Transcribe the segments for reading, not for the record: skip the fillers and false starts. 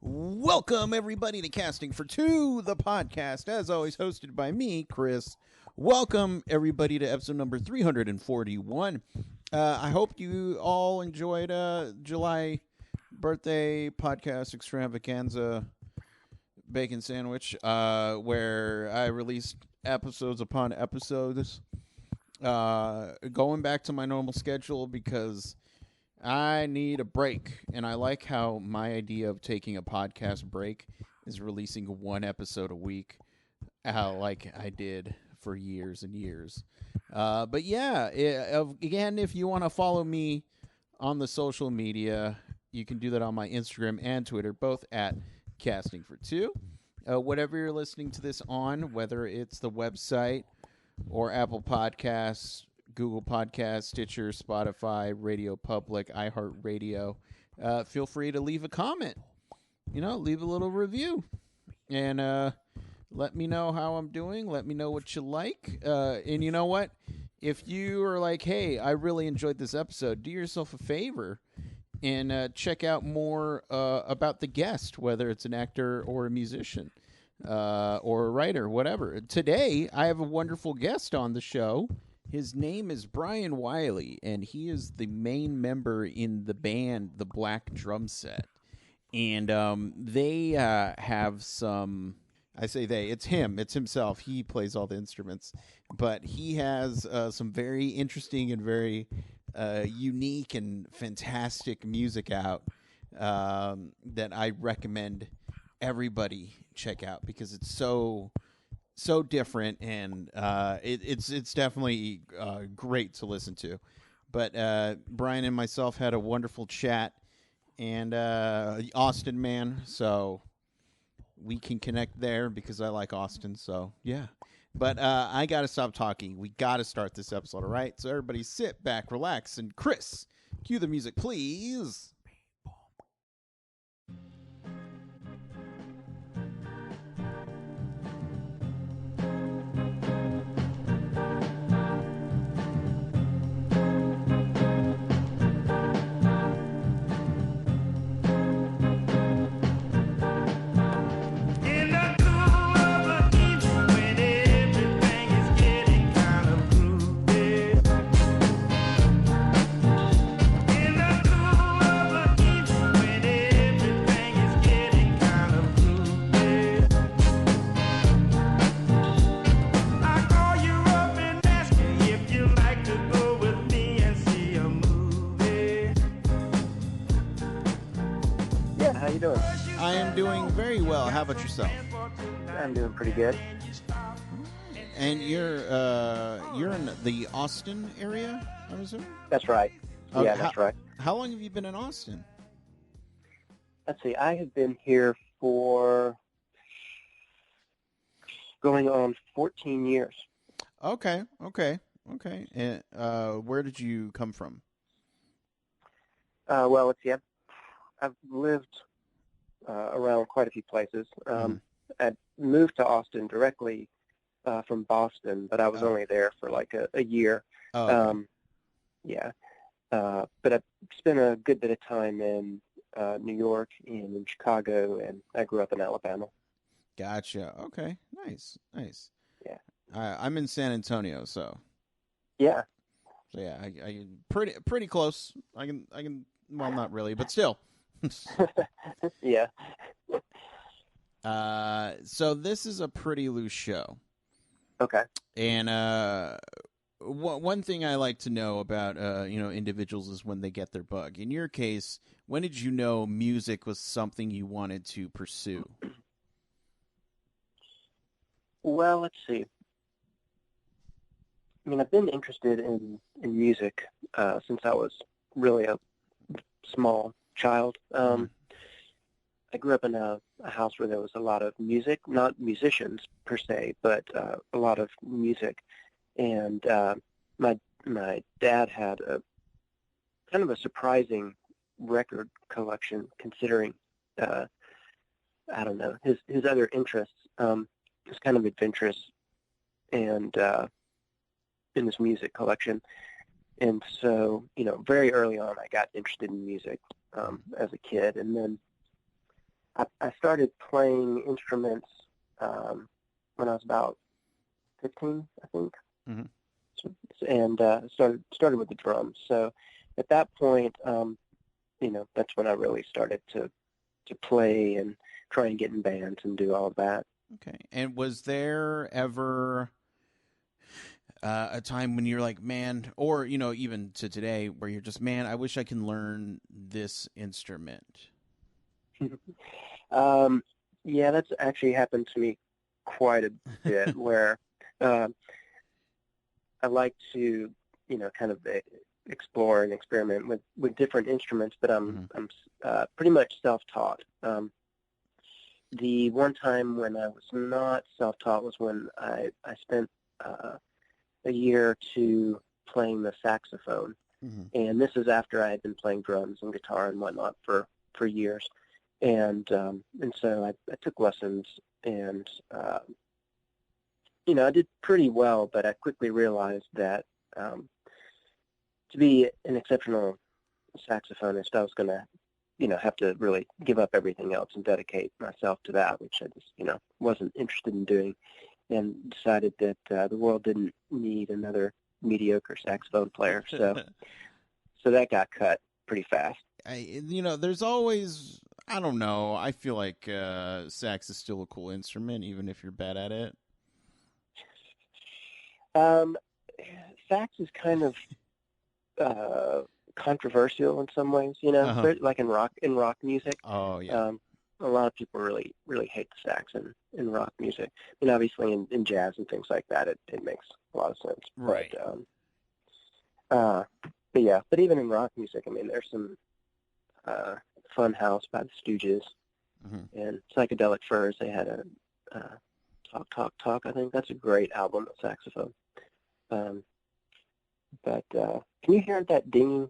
Welcome, everybody, to Casting for Two, the podcast, as always, hosted by me, Chris. Welcome, everybody, to episode number 341. I hope you all enjoyed July birthday podcast extravaganza bacon sandwich, where I released episodes upon episodes, going back to my normal schedule because I need a break, and I like how my idea of taking a podcast break is releasing one episode a week, like I did for years and years. But yeah, again, if you want to follow me on the social media, you can do that on my Instagram and Twitter, both at Casting for Two. Whatever you're listening to this on, whether it's the website or Apple Podcasts, Google Podcasts, Stitcher, Spotify, Radio Public, iHeartRadio. Feel free to leave a comment. Leave a little review. And let me know how I'm doing. Let me know what you like. And you know what? If you are like, hey, I really enjoyed this episode, do yourself a favor and check out more about the guest, whether it's an actor or a musician or a writer, whatever. Today, I have a wonderful guest on the show. His name is Brian Willey, and he is the main member in the band, the Black Drumset. And they have some, I say they, it's him, it's himself. He plays all the instruments. But he has some very interesting and very unique and fantastic music out that I recommend everybody check out because it's so different, and it's definitely great to listen to. But Brian and myself had a wonderful chat, and Austin man, so we can connect there because I like Austin. So yeah, but I gotta stop talking. We gotta start this episode, all right? So everybody, sit back, relax, and Chris, cue the music, please. I am doing very well. How about yourself? I'm doing pretty good. And you're in the Austin area, I'm assuming? That's right. Yeah, that's right. How long have you been in Austin? Let's see. I have been here for going on 14 years. Okay. And where did you come from? Well, let's see. I've lived around quite a few places. I moved to Austin directly from Boston, but I was only there for like a year. Okay. But I spent a good bit of time in New York and in Chicago, and I grew up in Alabama. Gotcha. Okay. Nice. Yeah. I'm in San Antonio, so. Yeah. So yeah, I pretty close. I can. Well, not really, but still. Yeah. So this is a pretty loose show. Okay. And one thing I like to know about individuals is when they get their bug. In your case, when did you know music was something you wanted to pursue? Well, let's see. I mean, I've been interested in music since I was really a small child. I grew up in a house where there was a lot of music, not musicians per se, but a lot of music. And my dad had a kind of a surprising record collection, considering I don't know, his other interests. Was kind of adventurous and in this music collection. And so, very early on I got interested in music as a kid. And then I started playing instruments when I was about 15, I think, Mm-hmm. and started with the drums. So at that point, that's when I really started to play and try and get in bands and do all of that. Okay. And was there ever a time when you're like, man, or even to today, where you're just, man, I wish I can learn this instrument? Yeah, that's actually happened to me quite a bit, where I like to, kind of explore and experiment with different instruments, but I'm pretty much self-taught. The one time when I was not self-taught was when I spent a year or two playing the saxophone, and this is after I had been playing drums and guitar and whatnot for years, and so I took lessons, and I did pretty well, but I quickly realized that to be an exceptional saxophonist, I was going to, have to really give up everything else and dedicate myself to that, which I just, wasn't interested in doing, and decided that the world didn't need another mediocre saxophone player. So that got cut pretty fast. There's always, I don't know, I feel like sax is still a cool instrument, even if you're bad at it. Sax is kind of controversial in some ways, like in rock music. Oh yeah. A lot of people really, really hate the sax in rock music. And obviously in jazz and things like that, it makes a lot of sense. Right. But yeah, but even in rock music, I mean, there's some Fun House by the Stooges and Psychedelic Furs. They had a Talk, Talk, Talk. I think that's a great album of saxophone. But can you hear that dinging?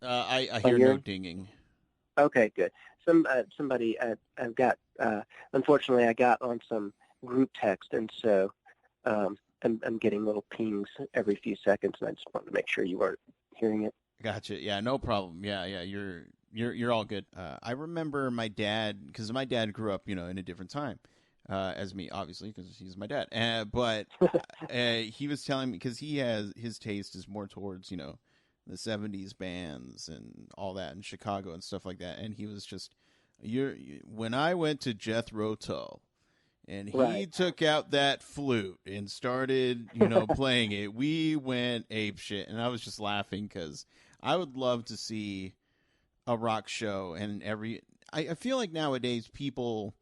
I hear no dinging. Okay, good. Somebody I've got. Unfortunately, I got on some group text, and so I'm getting little pings every few seconds, and I just wanted to make sure you weren't hearing it. Gotcha. Yeah, no problem. Yeah, you're all good. I remember my dad, because my dad grew up, in a different time as me, obviously, because he's my dad. But he was telling me, because his taste is more towards, the 70s bands and all that in Chicago and stuff like that. And he was just, when I went to Jethro Tull and he took out that flute and started, playing it, we went apeshit. And I was just laughing because I would love to see a rock show. And I feel like nowadays people,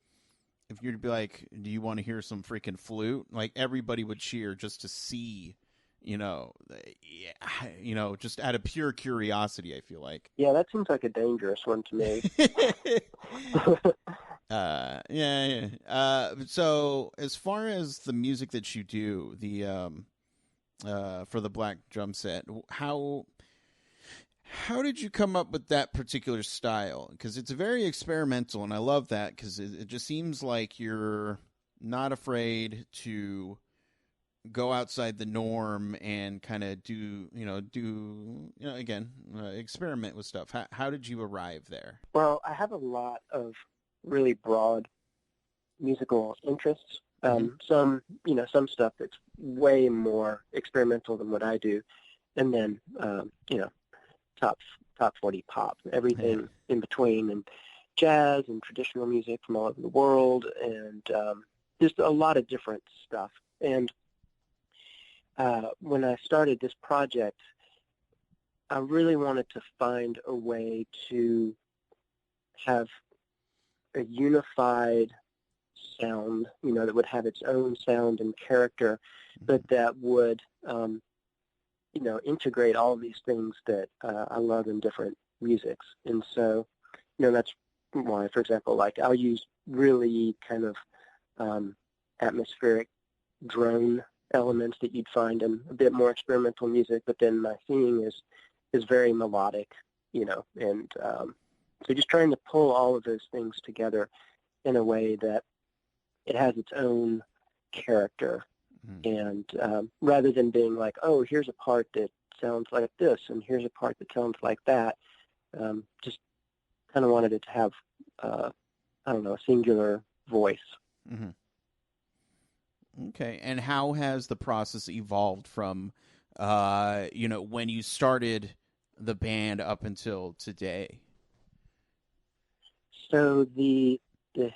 if you'd be like, do you want to hear some freaking flute? Like everybody would cheer just to see, just out of pure curiosity, I feel like. Yeah, that seems like a dangerous one to me. Yeah. So as far as the music that you do, for the Black Drumset, how did you come up with that particular style? Because it's very experimental, and I love that because it just seems like you're not afraid to go outside the norm and kind of experiment with stuff. How did you arrive there? Well, I have a lot of really broad musical interests. Some stuff that's way more experimental than what I do, and then top 40 pop, everything in between, and jazz and traditional music from all over the world, and just a lot of different stuff. And when I started this project, I really wanted to find a way to have a unified sound, that would have its own sound and character, but that would, integrate all of these things that I love in different musics. And so, that's why, for example, like I'll use really kind of atmospheric drone elements that you'd find in a bit more experimental music, but then my singing is very melodic, and so just trying to pull all of those things together in a way that it has its own character. And rather than being like, oh, here's a part that sounds like this and here's a part that sounds like that, just kind of wanted it to have I don't know, a singular voice. Mm-hmm. Okay, and how has the process evolved from, when you started the band up until today? So the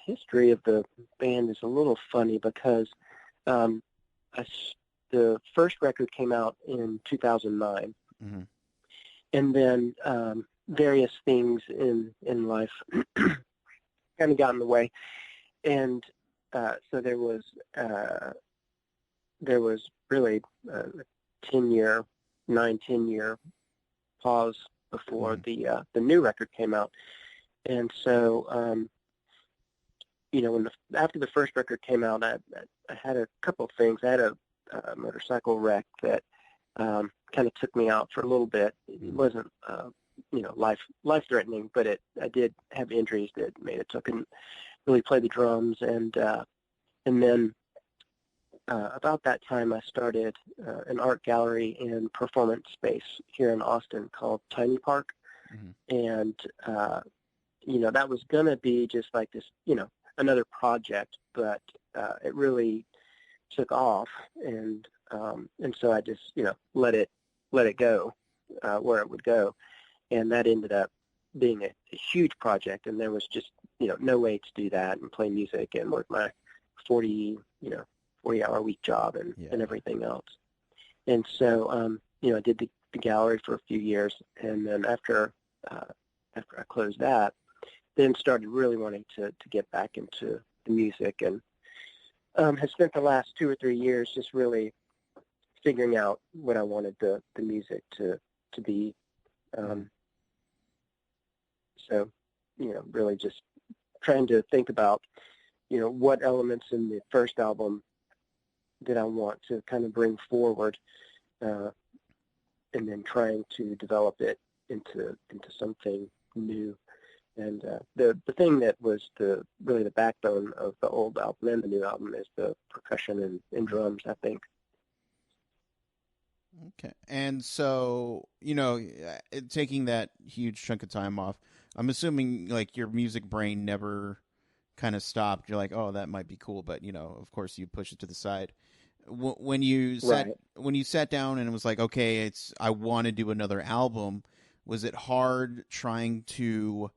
history of the band is a little funny because um, the first record came out in 2009, Mm-hmm. and then various things in life kind of got in the way, and so there was really a 10-year, 9-10 year pause before the new record came out, and so after the first record came out, I had a couple of things. I had a motorcycle wreck that kind of took me out for a little bit. It wasn't life threatening, but I did have injuries that made it so I couldn't really play the drums, and then about that time I started an art gallery and performance space here in Austin called Tiny Park, and that was gonna be just like this, another project, but it really took off, and so I just let it go where it would go, and that ended up being a huge project, and there was just no way to do that and play music and work my 40-hour week job and everything else. And so I did the gallery for a few years, and then after I closed that, then started really wanting to get back into the music, and have spent the last 2 or 3 years just really figuring out what I wanted the music to be. So, really just trying to think about, what elements in the first album that I want to kind of bring forward, and then trying to develop it into something new. And the thing that was really the backbone of the old album and the new album is the percussion and drums, I think. Okay. And so, taking that huge chunk of time off, I'm assuming like your music brain never kind of stopped. You're like, oh, that might be cool, but of course you push it to the side. When you sat down and it was like, okay, I want to do another album. Was it hard trying to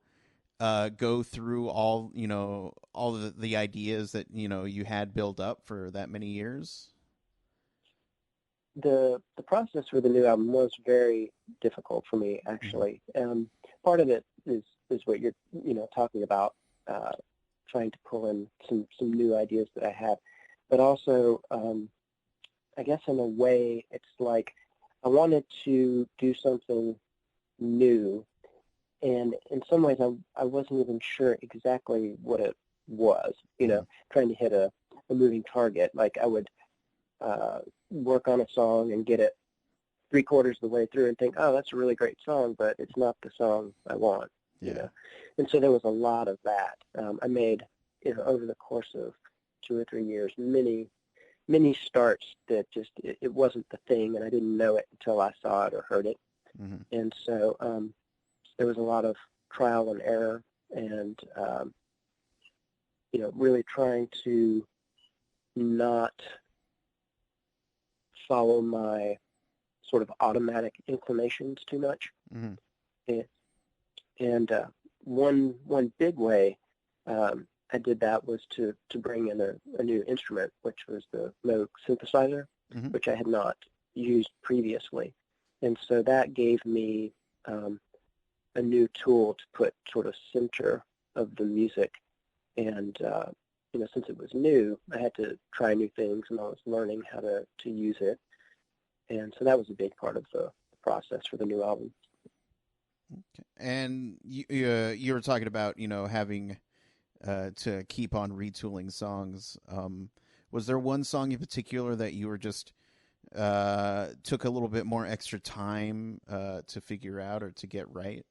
go through all the ideas that you had built up for that many years? The process for the new album was very difficult for me, actually. Part of it is what you're talking about, trying to pull in some new ideas that I had, but also I guess in a way it's like I wanted to do something new, and in some ways I wasn't even sure exactly what it was, trying to hit a moving target. Like I would work on a song and get it 3/4 of the way through and think, oh, that's a really great song, but it's not the song I want, And so there was a lot of that. I made, over the course of 2 or 3 years, many starts that just, it wasn't the thing, and I didn't know it until I saw it or heard it. And so there was a lot of trial and error, and, really trying to not follow my sort of automatic inclinations too much. And one big way I did that was to bring in a new instrument, which was the Moog synthesizer, which I had not used previously. And so that gave me a new tool to put sort of center of the music. And since it was new, I had to try new things, and I was learning how to use it. And so that was a big part of the process for the new album. Okay. And you were talking about, having to keep on retooling songs. Was there one song in particular that you were just took a little bit more extra time to figure out or to get right?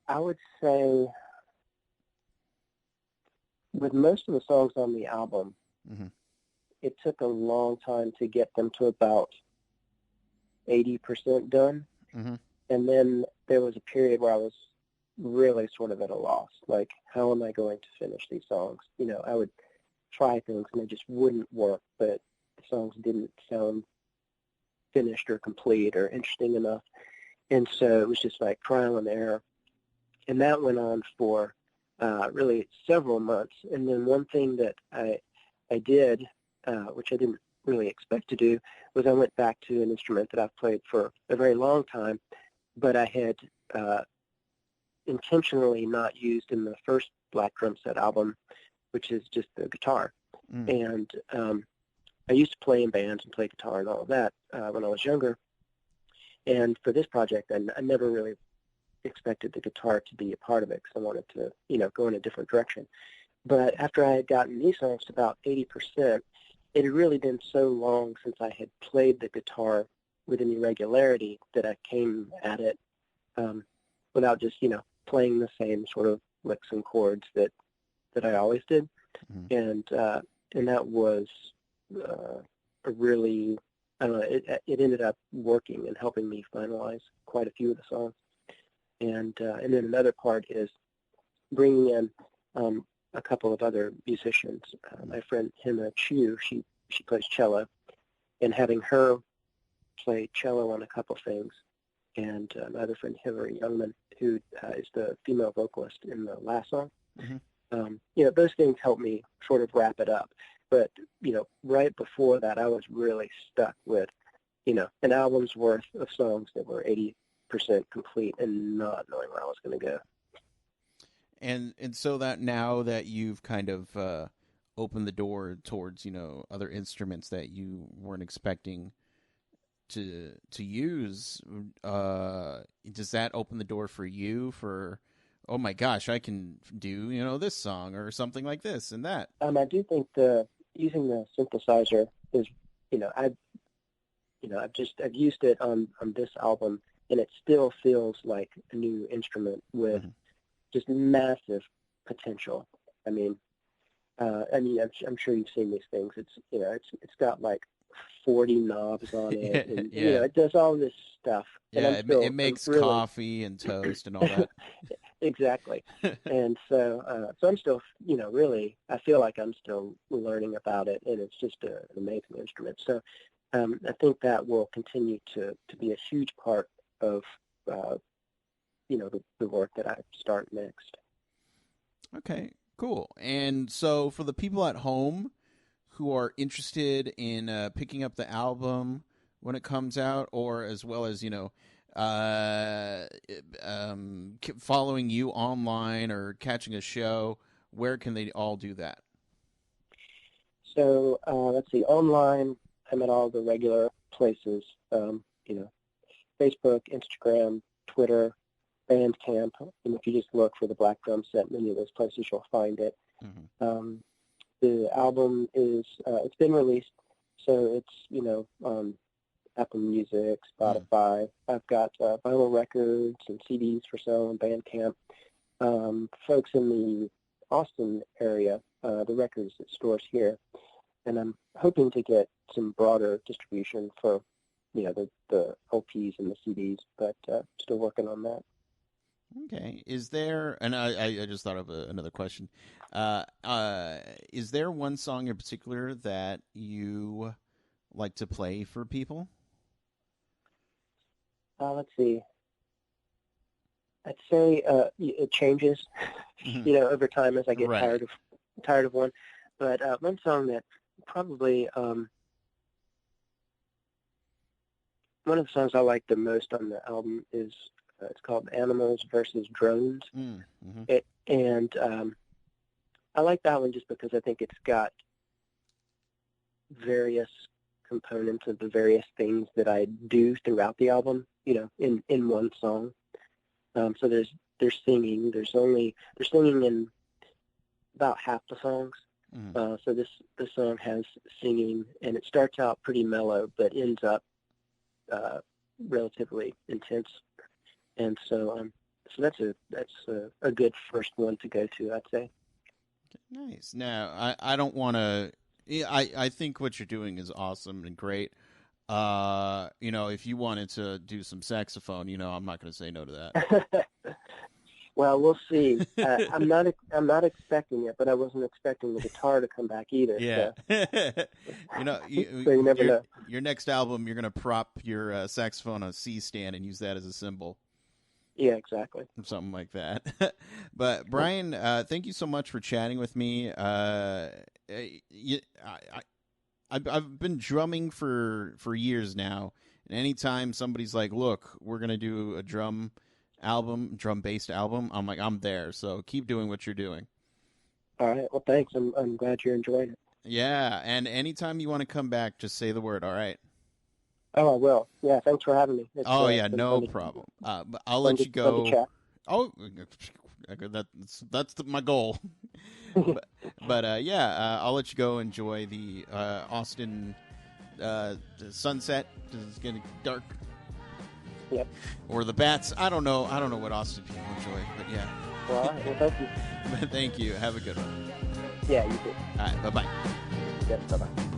I would say with most of the songs on the album, it took a long time to get them to about 80% done. And then there was a period where I was really sort of at a loss. Like, how am I going to finish these songs? You know, I would try things and they just wouldn't work, but the songs didn't sound finished or complete or interesting enough. And so it was just like trial and error. And that went on for really several months. And then one thing that I did, which I didn't really expect to do, was I went back to an instrument that I've played for a very long time, but I had intentionally not used in the first Black Drumset album, which is just the guitar. And I used to play in bands and play guitar and all of that when I was younger. And for this project, I never really expected the guitar to be a part of it because I wanted to, you know, go in a different direction. But after I had gotten these songs to about 80%, it had really been so long since I had played the guitar with any regularity that I came at it without just, you know, playing the same sort of licks and chords that I always did. And that was a really, I don't know, it ended up working and helping me finalize quite a few of the songs. And then another part is bringing in a couple of other musicians. My friend Hima Chu, she plays cello, and having her play cello on a couple things, and my other friend Hillary Youngman, who is the female vocalist in the last song. You know, those things helped me sort of wrap it up. But, you know, right before that, I was really stuck with, you know, an album's worth of songs that were 80% complete and not knowing where I was going to go. And so that now that you've kind of opened the door towards, you know, other instruments that you weren't expecting to use, does that open the door for you for, oh my gosh, I can do, you know, this song or something like this and that? I do think using the synthesizer is, you know, I've used it on this album, and it still feels like a new instrument with just massive potential. I mean, I'm sure you've seen these things. It's, you know, it's got like 40 knobs on it, and you know, it does all this stuff. Yeah, it makes coffee and toast and all that. Exactly. And so I'm still, you know, really, I feel like I'm still learning about it, and it's just an amazing instrument. So I think that will continue to be a huge part of, you know, the work that I start next. Okay, cool. And so for the people at home who are interested in picking up the album when it comes out, or as well as, you know, following you online or catching a show, where can they all do that? So let's see, online, I'm at all the regular places, you know, Facebook, Instagram, Twitter, Bandcamp, and if you just look for the Black Drumset, many of those places you'll find it. The album is, it's been released, so it's, you know, on Apple Music, Spotify. I've got vinyl records and CDs for sale on Bandcamp. Folks in the Austin area, the records at stores here, and I'm hoping to get some broader distribution for, you know, the LPs and the CDs, but still working on that. Okay. Is there, and I just thought of another question. Is there one song in particular that you like to play for people? Let's see. I'd say it changes, you know, over time as I get tired of one. But one song that probably one of the songs I like the most on the album is it's called Animals versus Drones. And I like that one just because I think it's got various components of the various things that I do throughout the album, you know, in one song. So there's singing. They're singing in about half the songs. So this song has singing, and it starts out pretty mellow, but ends up relatively intense. And so that's a good first one to go to, I'd say. Nice. Now, I don't want to. I think what you're doing is awesome and great. You know, if you wanted to do some saxophone, you know, I'm not going to say no to that. Well, we'll see. I'm not expecting it, but I wasn't expecting the guitar to come back either. Yeah. So, so you never know. Your next album, you're gonna prop your saxophone on a C stand and use that as a cymbal. Yeah, exactly. Something like that. But Brian, thank you so much for chatting with me. I've been drumming for years now, and anytime somebody's like, "Look, we're gonna do a drum based album," I'm like, "I'm there." So keep doing what you're doing. All right. Well, thanks. I'm glad you're enjoying it. Yeah, and anytime you want to come back, just say the word. All right. Oh, I will. Yeah, thanks for having me. Yeah, no problem. But I'll let you go. Oh, that's my goal. but yeah, I'll let you go enjoy the Austin the sunset. It's getting dark. Yep. Or the bats. I don't know what Austin people enjoy, but yeah. Well, all right. Well, thank you. Thank you. Have a good one. Yeah, you too. All right. Bye-bye. Yep. Bye-bye.